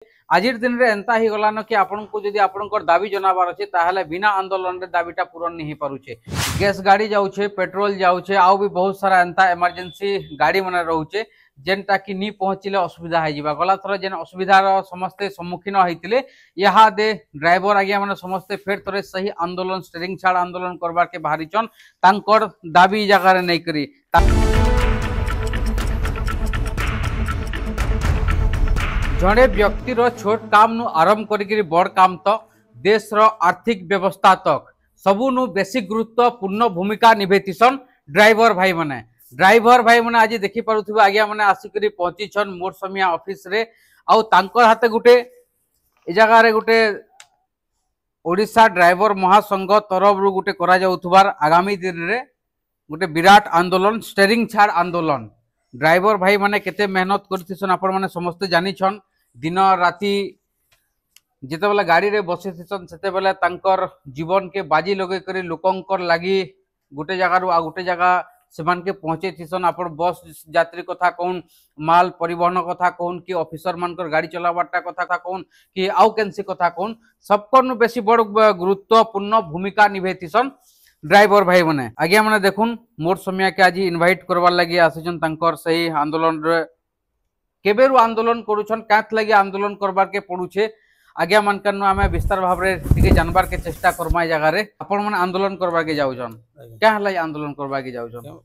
आजिर दिन रे एंता ही गलान कि आपन को जदि आपनकर दाबी जनाबार अच्छे ताहले बिना आंदोलन रे दाबीटा पूरण नहीं पारुछे। गैस गाड़ी जाउछे, पेट्रोल जाउछे, आउ भी बहुत सारा एंता इमरजेंसी गाड़ी माने रहउछे जेनटा कि नी पहुंचिले असुविधा है जिबा। गला थर जेन असुविधार समस्ते सम्मुखीन होइतिले यहा दे ड्राइवर आज्ञा माने समस्ते फेर तरे सही आंदोलन स्टीयरिंग छाड़ आंदोलन करबार के बाहरीचन तांकर दाबी जगह रे नहीं करी। जड़े व्यक्तिर छोट काम नु आरंभ करी बड़ काम तो देश रो आर्थिक व्यवस्था तक सबु नु बेसी गुरुत्वपूर्ण भूमिका निभेतिसन ड्राइवर भाई माने। ड्राइवर भाई माने आज देखि पारुथिबा आज्ञा माने आसिकरी पहुंची छन मोर समिया ऑफिस रे आउ तांकर हाते गुटे ए जगह रे गुटे ओडिशा ड्राइवर महासंघ तरफ रु गुटे करा जाउथबार आगामी दिन रे गुटे विराट आंदोलन स्टीयरिंग छाड़ आंदोलन ड्राइवर भाई माने केते मेहनत करथिसन आपण माने समस्त जानि छन। दिन राति जिते बेला गाड़ी रे बसी थिसन सेते बेला तांकर जीवन के बाजी लगे करी लोकंकर लागी गुटे जगह रु आ गुटे जगह सेमान के पहुंचे थिसन। आपण बस यात्री कथा कौन, माल परिवहन कथा कौन, कि ऑफिसर मानकर गाड़ी चलावाटा कथा कौन, कि आउ केनसी कथा कौन, सबको नु बेसी बड़ गुरुत्वपूर्ण भूमिका निभे थिसन ड्राइवर भाई माने। आज्ञा माने देखुन मोर समिया के आज इनवाइट करवार लगी आसिछन तांकर सही आंदोलन रे केबेरु आंदोलन करूछन, काथ लगी आंदोलन करबार के पड़ुछे आज्ञा मानकर नु आमे विस्तार भाव रे टिके जानबार के चेष्टा करमाय जगह रे। आपण माने आंदोलन करबार के जाउछन, क्या हला आंदोलन करबार के जाउछन?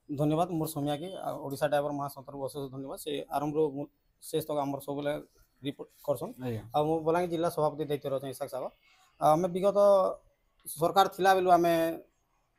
धन्यवाद मोर समिया के ओडिशा ड्राइवर महासंघ बहुत धन्यवाद। से आरंभ रो शेष तक हमर सब बेले रिपोर्ट करछन आ मो बलांगी जिला सभापति दायित्व रहछन इसाक साहब। हमें विगत सरकार थिला बेलु हमें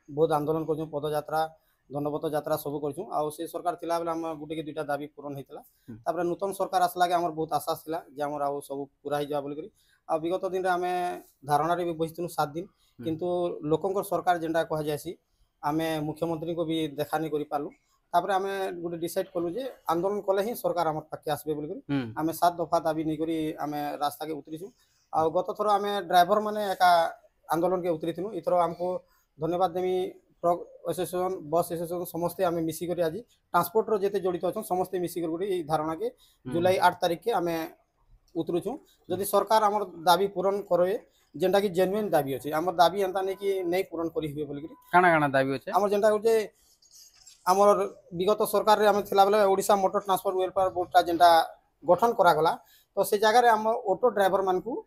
बहुत आंदोलन करछन, पदयात्रा दंडवत यात्रा सब करछुं आ से सरकार थिला बेले हम गुटे के दुटा दाबी पूरण हेतला। तापर नूतन सरकार आसला के हमर बहुत आशा थिला जे हमर आ सब पूरा ही जा बोल करी आ विगत दिन रे हमें धारणा रे भी बसितनु 7 दिन किंतु लोकंकर सरकार जेंडा कहा जायसी हमें मुख्यमंत्री को भी देखा नहीं करि पालु। तापर हमें गुटे डिसाइड कलु जे आंदोलन कले ही सरकार हमर पाके आसबे बोल करी हमें 7 दफा दाबी नहीं करी हमें रास्ता के उतरिछु। आ गत थरो हमें ड्राइवर माने एका आंदोलन के उतरिथिनु। इथरो हमको धन्यवाद देमी ट्रक एसोसिएशन बस एसोसिएशन समस्ते आम मिसिक आज ट्रांसपोर्ट रो जेते जड़ित अच्छा समस्ते मिसिक गोटे धारणा के जुलाई 8 तारीख के आम उतरुचु। जदि सरकार आम दाबी पूरण करे जेनटा कि जेन्युइन दाबी अच्छे आम दाबी एंता नहीं कि नहीं पूरण करी हुए बोल काना काना दाबी अच्छे आम जेनटा गोटे आमर विगत सरकार रे आम थिला बेले ओडिशा मोटर ट्रांसपोर्ट वेलफेयर बोर्डटा जेनटा गठन करा गला तो से जगह रे आम ऑटो ड्राइवर मान को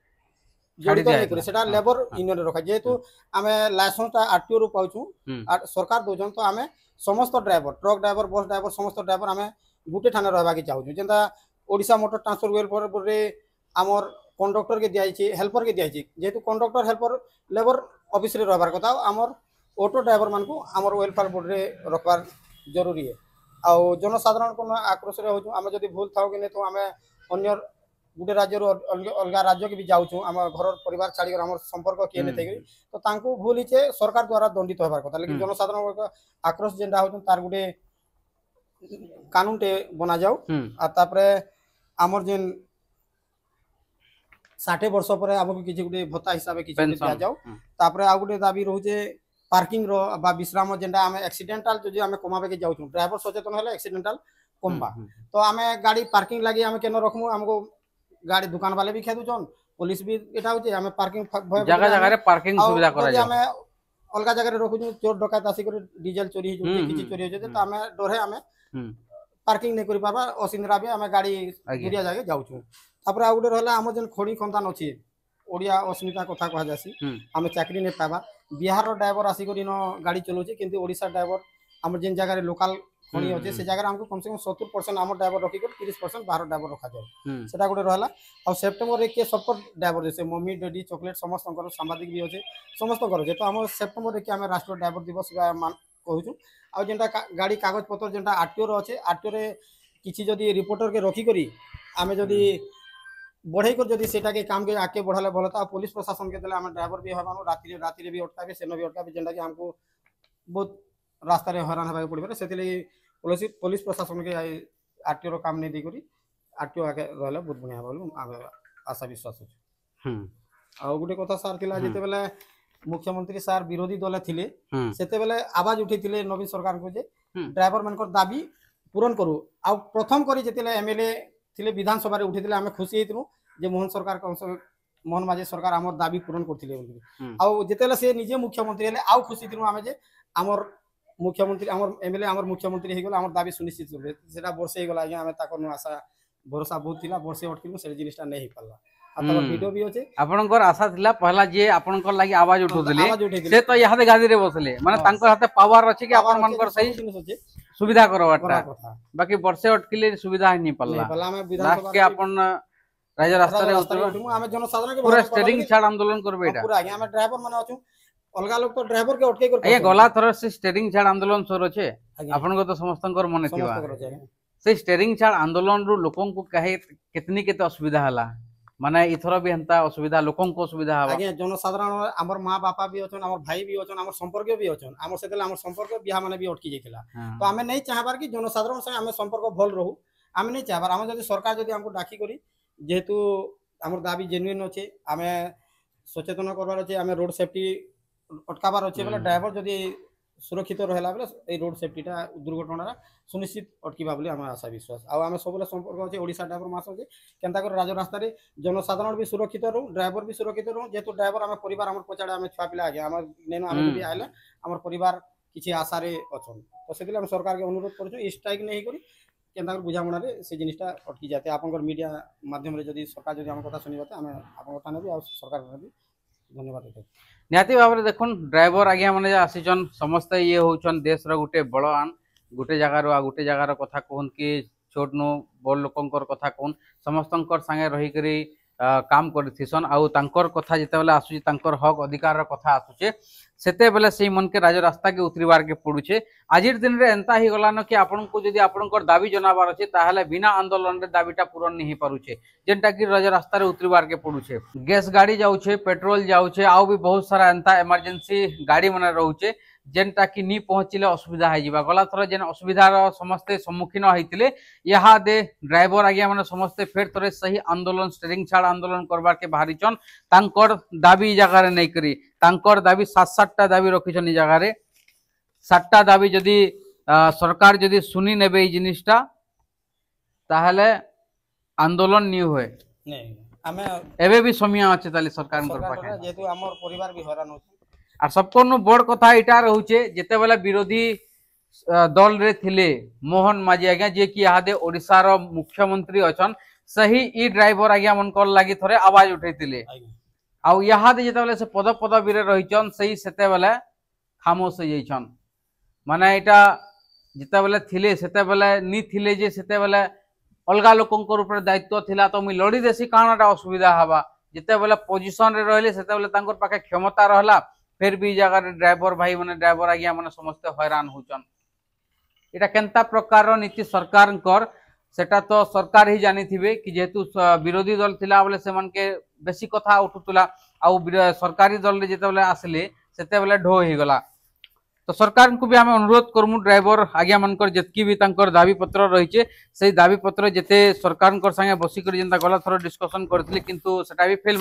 जड़ित नहीं करे सेटा लेबर यूनियन रखा जेहेतु आमे लाइसेंस ता आरटीओ रु पाउछु सरकार दोजन तो आमे समस्त driver truck driver bus driver समस्त ड्राइवर आमे गुटे ठाने रहबा के चाहू जेंता Odisha motor transport welfare board रे हमर कंडक्टर के दियाई छी हेल्पर के दियाई छी जेहेतु कंडक्टर हेल्पर लेबर ऑफिस रे रहबार कथा हमर ऑटो ड्राइवर मान को हमर वेलफेयर बोर्ड रे रखबार जरूरी है। आ जनसाधारण को आक्रोश रे होछु आमे जदी भूल थाओ कि नै तो आमे अन्य गुटे राज्य अलग राज्य के भी जाऊँ आम घर परिवार छाड़ी आम संपर्क किए नहीं तो तांको भूल ही सरकार द्वारा दंडित होबार कथा लेकिन जनसाधारण आक्रोश जेनटा हो तार गुटे कानून टे बना जाऊ आ तापरे आमर जेन 60 वर्ष पर आमको किछि गुटे भत्ता हिसाब किछि दिया जाऊ। तापरे आ गुटे दाबी रहउजे पार्किंग रो बा विश्राम जेनटा आम एक्सीडेंटल जो आम कमाबे के जाऊ ड्राइवर सचेतन हेले एक्सीडेंटल कमबा तो आम गाड़ी पार्किंग लगी आम केन रखमु हमको गाड़ी दुकान वाले भी खेदु छन पुलिस भी एटा होचे हमें पार्किंग जगह जगह रे पार्किंग सुविधा करा जाय हमें अलगा जगह रे रखु चोर डकैत आसी कर डीजल चोरी हो किछि चोरी हो जे त हमें डरे हमें पार्किंग नहीं करि पाबा असिंद्रा भी हमें गाड़ी दुरिया जाके जाउ छु। तापर आ गुडे रहला हम जन खोड़ी खंतान अछि ओडिया अस्मिता कथा कहा जासी हमें चाकरी नहीं पाबा बिहार रो ड्राइवर आसी कर नो गाड़ी चलोचे किंतु ओडिशा ड्राइवर हम जेन जगह रे लोकल खणी अच्छे से जगह हमको कम से कम 70% आम ड्राइवर रखिक 30% बाहर ड्राइवर रखा जाए सेटा गोटे रहला। आ सेप्टेम्बर 1 के सबको ड्राइवर जैसे मम्मी डैडी चॉकलेट समस्त सांबादिक भी अच्छे समस्त जेहेतु आम सेप्टेम्बर 1 के आम राष्ट्रीय ड्राइवर दिवस कहूँ आ जेनटा गाड़ी कागज पत्र जेनटा आरटीओ रो अच्छे आरटीओ रे किछि जदी रिपोर्टर के रखी करी आम जदी बढ़ई कर जदी सेटा के काम के आके बढ़ाले भलो था पुलिस प्रशासन के देले आम ड्राइवर भी हबानो राति रे भी अटकाबे सेनो भी अटकाबे जेनटा कि हमको बहुत रास्ता रे हैरान होबा पड़बे से पुलिस प्रशासन के आरटीओ रो काम नहीं दी करी आरटीओ आके रहले बहुत बढ़िया बोलू आमे आशा विश्वास अछि। आ गुटे कथा सार थिला जेते बेले मुख्यमंत्री सार विरोधी दल थिले सेते बेले आवाज उठैतिले नवीन सरकार को जे ड्राइवर मानकर दाबी पूरण करू आ प्रथम करी जेतेले एमएलए थिले विधानसभा रे उठैतिले आमे खुशी हेतिनु जे मोहन सरकार मोहन माझी सरकार आमर दाबी पूरण करथिले बोली हम्म। आउ जेतेला से निजे मुख्यमंत्री हेले आउ खुशी दिनु आमे जे आमर मुख्यमंत्री आमर एमएलए आमर मुख्यमंत्री हे गेल आमर दाबी सुनिश्चित करबे सेटा वर्षे हे गेला आज्ञा आमे ताकर आशा भरोसा बहुत थिला वर्षे अटकिनु से जिनिसटा नै हे पाला आ तकर वीडियो भी होचे आपनकर आशा थिला पहला जे आपनकर लागि आवाज उठौतले आवाज उठेथिले से तो यहादे गादी रे बसले माने तांकर हाथे पावर अछि कि आपन मनकर सही जिनिस होचे सुविधा करवाटा बड़ा कथा बाकी वर्षे अटकिले सुविधा ही नहीं नै पल्ला पाला आमे लास्ट विधानसभा के अपन राज्य रास्ता रे उतरबा उठिमु आमे जनसाधारण के पूरा स्टेरिंग छाड़ आंदोलन करबे एटा पूरा आज्ञा आमे ड्राइवर माने अछु अलगा लोग तो ड्राइवर के अटके कर ए गला थर से स्टेरिंग छाड़ आंदोलन सोर छे आज्ञा आपन को तो समस्तंकर मने थिबा समस्त करो जाय से स्टेरिंग छाड़ आंदोलन रु लोकन को कहे कितनी केते असुविधा हला माने इथर भी हंता असुविधा लोकन को असुविधा हवा आज्ञा जनसाधारण हमर मां बापा भी अछन हमर भाई भी अछन हमर संपर्क भी अछन हमर सेतेला हमर संपर्क बियाह माने भी अटकी जाइतिला तो आमे नै चाहबार कि जनसाधारण संगे आमे संपर्क भल रहू आमे नै चाहबार आमे जदि सरकार जदि हमको डाकी करी जेहेतु हमर दाबी जेन्युइन अछि आमे सचेतन करबार अछि आमे रोड सेफ्टी अटकाबार अछि बेला ड्राइवर जदि सुरक्षित रहला बेला ए रोड सेफ्टीटा दुर्घटना सुनिश्चित अटकीबा बोली हम आशा विश्वास आ आमे सबले संपर्क अछि ओडिसा ड्राइवर मास अछि केनता कर राज रास्ता रे जनसाधारण भी सुरक्षित रहू ड्राइवर भी सुरक्षित रहू जेतु ड्राइवर आमे परिवार हमर पछाडे आमे छुआ पिला आगे हमर नेनो आमे भी आइला हमर परिवार किछि आशा रे अछन तो सेदिले हम सरकार के अनुरोध करछु स्ट्राइक नै करी केनता कर बुझामणा रे से जिनिसटा अटकी जाते आपनकर मीडिया माध्यम रे जदि सरकार जदि हम कथा सुनिबाते आमे आपन कथा नेबी आ सरकार ने भी धन्यवाद देते निहाती भाव में देखुन ड्राइवर आज्ञा मैंने आसीचन समस्ते ये होचन देश रो गुटे बड़ान गुटे जगार आ गुटे जगार कथा कहन कि छोट नु बड़ लोकंकर कथा कहन समस्तंकर संगे रही करी काम करथिसन आउ तांकर कथा जेते बेले आसुची तांकर हक अधिकार रो कथा आसुचे सेते बेले सेही मन के राज रास्ता के उतरिवार के पड़ुचे आजिर दिन रे एंता ही गलान कि आपन को जदी आपनकर दाबी जनाबार अछि ताहले बिना आंदोलन रे दाबीटा पूरण नहीं पारुचे जेंटा कि राज रास्ता रे उतरिवार के पड़ुचे गैस गाड़ी जाउचे पेट्रोल जाउचे आउ भी बहुत सारा एंता इमरजेंसी गाड़ी माने रहउचे जेनटा कि नी पहुँचले असुविधा है जीवा गला थर जेन असुविधार समस्ते सम्मुखीन होइतिले यहाँ दे ड्राइवर आज्ञा माने समस्ते फेर थरे सही आंदोलन स्टेरिंग छाड़ आंदोलन करबार के बाहरीचन तांकर दाबी जगह रे नै करी तांकर दाबी 7-7टा दाबी रखिछन ई जगह रे 7टा दाबी जदी सरकार जदी सुनी नेबे ई जिनिसटा ताहले आंदोलन नी होय नै हमें एबे भी समिया अछि ताली सरकार पाखे जेतु हमर परिवार भी हैरान होछ और सबको बड़ कथा इटा रोचे जेते बेला विरोधी दल रे थिले मोहन माझी आज्ञा जे कि यहाँ ओडिशा रो मुख्यमंत्री अछन सही ई ड्राइवर आज्ञा मनकर लागि थरे आवाज उठैतिले आउ यहाँ जेते बेले से पद पदवी रे रहिचन सही सेते बेले खामोश हो जाइछन माने एटा जेते बेले थिले सेते बेले नी थिले जे सेते बेले अलगा लोकंकर ऊपर दायित्व थिला तो मुई लड़ी देसी कानाटा असुविधा हवा जेते बेले पोजीशन रे रहले सेते बेले तांकर पाखे क्षमता रहला फिर भी जगह ड्राइवर भाई माने ड्राइवर आज्ञा माने समस्त हैरान होचन एटा केनता प्रकार नीति सरकार कर सेटा तो सरकार ही जानी थिबे कि जेहेतु विरोधी दल थिला बोले से मन के बेसी कथा उठुतला आ सरकारी दल रे जेते बेले आसले सेते बेले ढो ही गला तो सरकार को भी आम अनुरोध करमु ड्राइवर आज्ञा मनकर जेतकी भी तांकर दाबी पत्र रहिचे से दाबी पत्र जेते सरकार कर संगे बसी कर जेंता गला थरो डिस्कशन करथिले किंतु सेटा भी फेल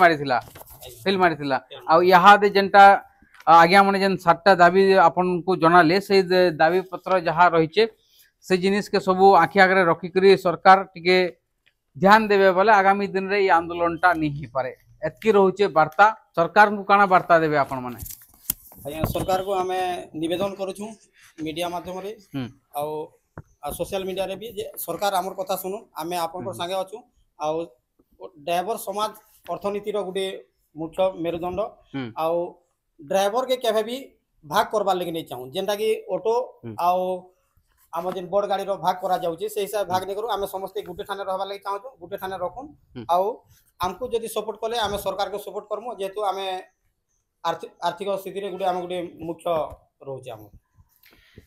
मारिथिला आ यहाँ दे जेंटा आज्ञा मैंने जेन 7टा दाबी आपन को जनाले से दाबी पत्र जहाँ रही से जिनिस के सबू आखि आगे रखिक सरकार टिके ध्यान देवे बोले आगामी दिन रे ये आंदोलनटा नहीं पारे एतकी रोचे वार्ता सरकार को काना वार्ता देवे आपण माने आज्ञा सरकार को आमे निवेदन करूछु मीडिया माध्यम रे आ सोशल मीडिया रे भी जे सरकार हमर कथा सुनु आमे आपन को संगे अछु आ ड्राइवर समाज अर्थनीति रो गुटे मुख्य मेरुदंड आ ड्राइवर के केबे भी भाग करबा लगे नहीं चाहूँ जेनटा कि ऑटो आउ आम जेन बड़ गाड़ी रो भाग करा जाउची से हिसाब भाग नहीं करू आमे समस्त गुटे ठाने रहबा लगे चाहू गुटे ठाने रखुन आउ हमको जदी सपोर्ट कले आमे सरकार को सपोर्ट करमु जेतु आमे आर्थिक स्थिति रे गुटे आमे गुटे मुख्य रहउची आम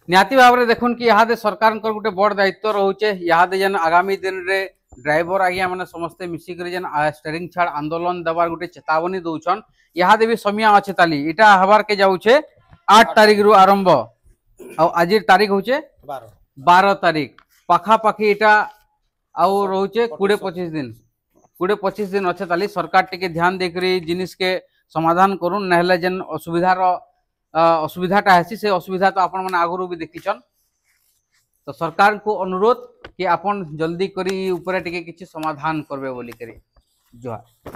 निहाती भाव रे देखुन कि यहाँ दे सरकार कर गुटे बड़ दायित्व रहउचे यहाँ दे जेन आगामी दिन रे ड्राइवर आज्ञा माने समस्ते मिसिक जेन स्टेरिंग छाड़ आंदोलन दबार गुटे चेतावनी दउछन यहाँ दे भी समिया अच्छे ताली इटा हबार के जाउछे 8 तारीख रु आरंभ आ आजिर तारीख होचे 12 तारीख पाखा पाखी इटा आउ रोचे 20-25 दिन अच्छे ताली सरकार टिके ध्यान देकरी जिनिस के समाधान करूँ नहले जेन असुविधाटा हेसी से असुविधा तो आपण माने आगुरु भी देखिछन तो सरकार को अनुरोध कि आपण जल्दी करी ऊपर टिके किछि समाधान करबे बोली करी ଜୁହାର।